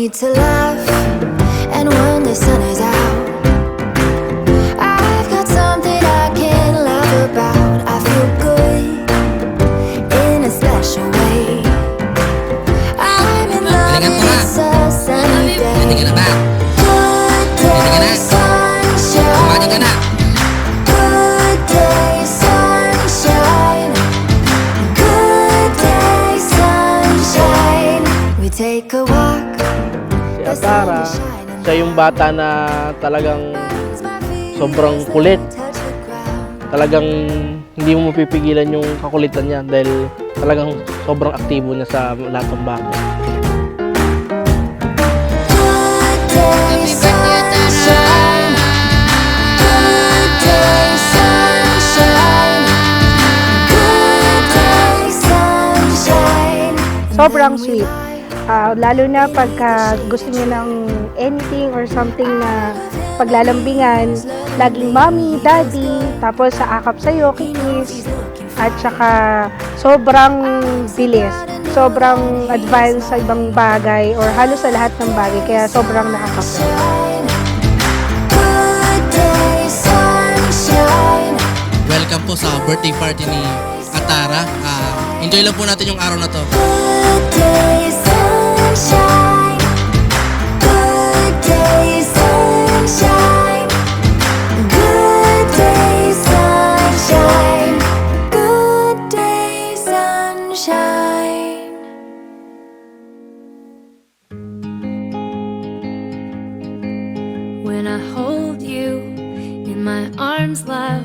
need to laugh, and when the sun is out, I've got something I can laugh about. I feel good in a special way. I'm in love, it's a sunny day. Good day, sunshine. Good day, sunshine. Good day, sunshine. We take a walk. Si Atara, siya yung bata na talagang sobrang kulit. Talagang hindi mo mapipigilan yung kakulitan niya dahil talagang sobrang aktibo niya sa lahat ng bagay. Sobrang sweet. Lalo na pagka gusto niya ng anything or something na paglalambingan, laging mommy, daddy, tapos sa akap sa'yo, kikiss, at saka sobrang bilis, sobrang advanced sa ibang bagay or halos sa lahat ng bagay, kaya sobrang nakaka-proud. Welcome po sa birthday party ni Atara. Enjoy lang po natin yung araw na to. Good day, sunshine. Good day, sunshine. Good day, sunshine. Good day, sunshine. When I hold you in my arms, love,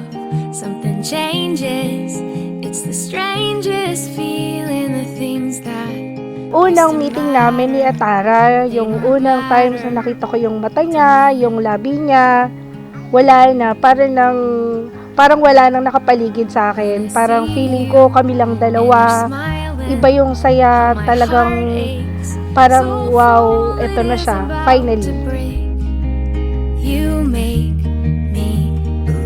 something changes. It's the strangest feeling, the things that Unang meeting namin ni Atara, yung unang times na nakita ko yung mata niya, yung labi niya, wala na, parang wala nang nakapaligid sa akin. Parang feeling ko kami lang dalawa, iba yung saya, talagang parang wow, eto na siya, finally. you make me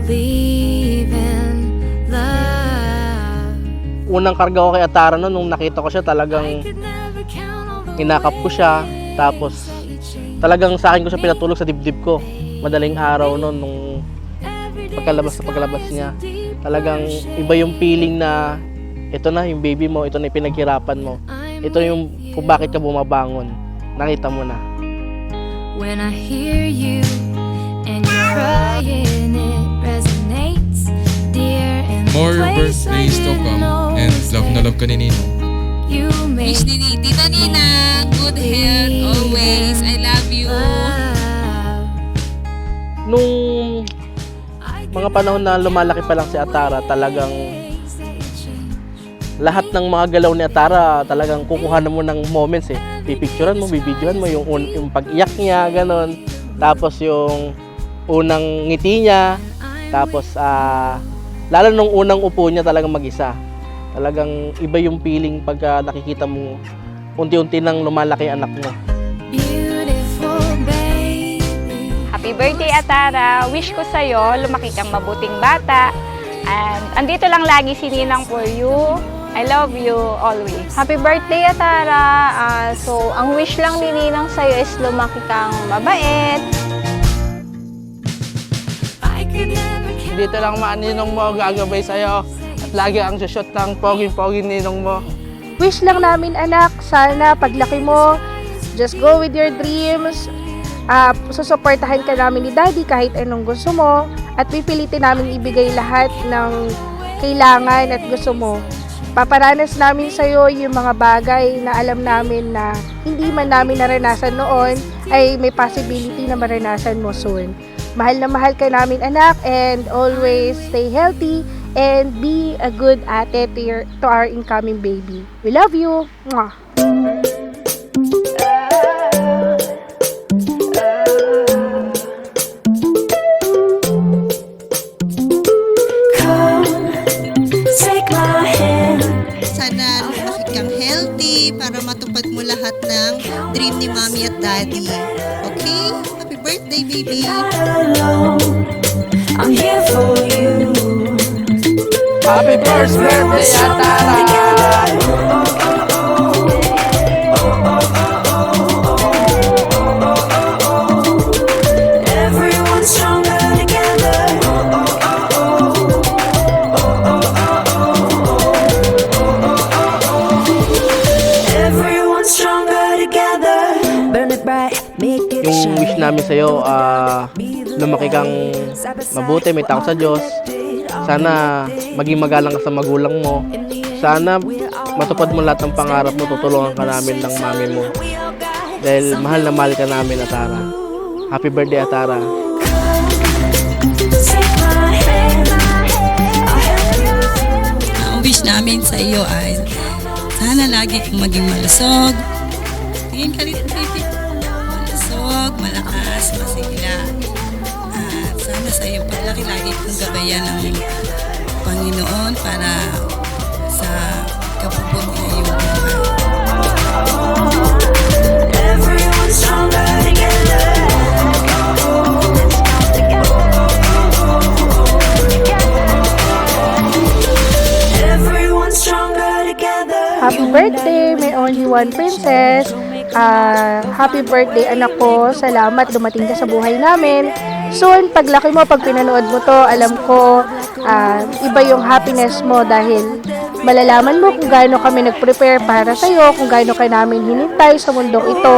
believe in love. Unang karga ko kay Atara noon, nung nakita ko siya talagang inakap ko siya, tapos talagang sa akin ko siya pinatulog sa dibdib ko. Madaling araw noon, nung pagkalabas niya, talagang iba yung feeling na ito na yung baby mo, ito na yung pinaghirapan mo, ito yung kung bakit ka bumabangon, nakita mo na. When I hear you and you're crying, it resonates, dear, in the More place I birthdays to didn't come, know. and love na love ka ni Ninong. You make Wish ni Tita Nina, good health always. I love you. love. Nung mga panahon na lumalaki pa lang si Atara, talagang lahat ng mga galaw ni Atara talagang kukuhanan mo ng moments eh. Pipicturean mo, bibidyohan mo yung pag-iyak niya, ganon. Tapos yung unang ngiti niya, tapos lalo nung unang upo niya talagang mag-isa. Talagang iba yung feeling pagka nakikita mo unti-unti nang lumalaki ang anak mo. Beautiful baby. Happy birthday, Atara! Wish ko sa'yo, lumaki kang mabuting bata. And andito lang lagi si Ninang for you. I love you always. Happy birthday, Atara! So, ang wish lang ni Ninang sa'yo is lumaki kang mabait. I could never Dito lang maaninong mo, gagabay sa'yo. At lagi ang shoot ng poging-poging ninong mo. Wish lang namin, anak, sana paglaki mo, just go with your dreams. Susuportahan ka namin ni Daddy kahit anong gusto mo, at pipilitin namin ibigay lahat ng kailangan at gusto mo. Paparanas namin sa'yo yung mga bagay na alam namin na hindi man namin naranasan noon, ay may possibility na maranasan mo soon. Mahal na mahal ka namin, anak, and always stay healthy and be a good ate to our incoming baby. We love you. Mwah. take my hand. Sana lumaki kang healthy para matupad mo lahat ng dream ni Mommy at Daddy. Okay? Happy birthday, baby! I'm here for you. Happy birthday, Atara! yung wish namin sa'yo, lumaki kang mabuti, may takot sa Diyos. Sana maging magalang ka sa magulang mo. Sana matupad mo lahat ng pangarap mo, tutulungan ka namin ng mami mo. Dahil mahal na mahal ka namin, Atara. Happy birthday, Atara. Ang wish namin sa iyo ay sana lagi kang maging malusog. Tingin ka rin, baby. Malusog, malakas, masigla. At sana sa iyo paglaki lagi kang gabayan ng Panginoon para sa kabubuti ng iyong buhay. Everyone's stronger together. Everyone's stronger together. Happy birthday, may only one princess. Happy birthday, anak ko. Salamat, dumating ka sa buhay namin. Soon, paglaki mo, pag pinanood mo to, alam ko, iba yung happiness mo dahil malalaman mo kung gaano kami nag-prepare para sa'yo, kung gaano ka namin hinintay sa mundong ito.